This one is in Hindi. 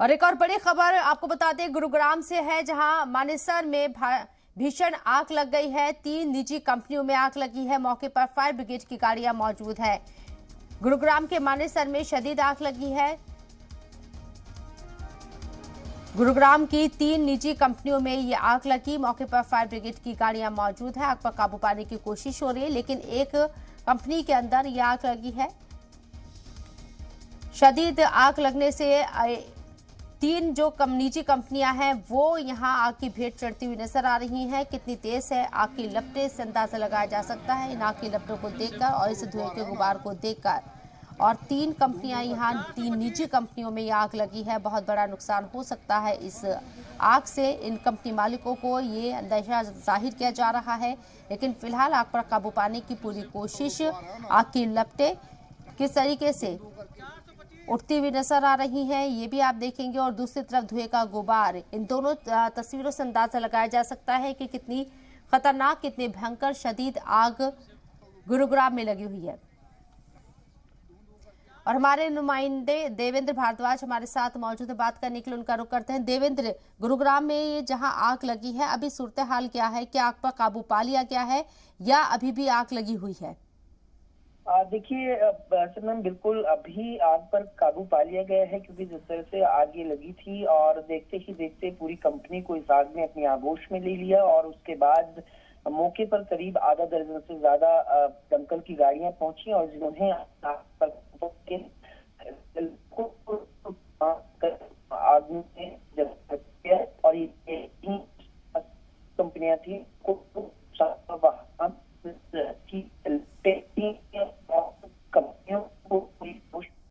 और एक और बड़ी खबर आपको बता दें गुरुग्राम से है, जहां मानेसर में भीषण आग लग गई है। 3 निजी कंपनियों में आग लगी है। मौके पर फायर ब्रिगेड की गाड़ियां मौजूद है। गुरुग्राम के मानेसर में शदीद आग लगी है। गुरुग्राम की 3 निजी कंपनियों में ये आग लगी। मौके पर फायर ब्रिगेड की गाड़ियां मौजूद है। आग पर काबू पाने की कोशिश हो रही है, लेकिन एक कंपनी के अंदर ये आग लगी है। शदीद आग लगने से 3 जो निजी कंपनियां हैं वो यहां आग की भेंट चढ़ती हुई नजर आ रही हैं। कितनी तेज है आग की लपटें, से अंदाजा लगाया जा सकता है इन आग की लपटों को देखकर और इस धुएं के गुबार को देखकर। और 3 कंपनियां यहां 3 निजी कंपनियों में ये आग लगी है। बहुत बड़ा नुकसान हो सकता है इस आग से। इन कंपनी मालिकों को ये अंदेशा जाहिर किया जा रहा है, लेकिन फिलहाल आग पर काबू पाने की पूरी कोशिश। आग की लपटें किस तरीके से उठती हुई नजर आ रही हैं ये भी आप देखेंगे, और दूसरी तरफ धुएं का गुबार। इन दोनों तस्वीरों से अंदाजा लगाया जा सकता है कि कितनी खतरनाक, कितनी भयंकर शदीद आग गुरुग्राम में लगी हुई है। और हमारे नुमाइंदे देवेंद्र भारद्वाज हमारे साथ मौजूद है। बात करने के लिए उनका रुख करते हैं। देवेंद्र, गुरुग्राम में ये जहां आग लगी है, अभी सूरत हाल क्या है? क्या आग पर काबू पा लिया गया है या अभी भी आग लगी हुई है? देखिए मैम, बिल्कुल अभी आग पर काबू पा लिया गया है, क्योंकि जिस तरह से आग ये लगी थी और देखते ही देखते पूरी कंपनी को इस आग ने अपनी आगोश में ले लिया। और उसके बाद मौके पर करीब आधा दर्जन से ज्यादा दमकल की गाड़ियां पहुंची और जिन्होंने आग पर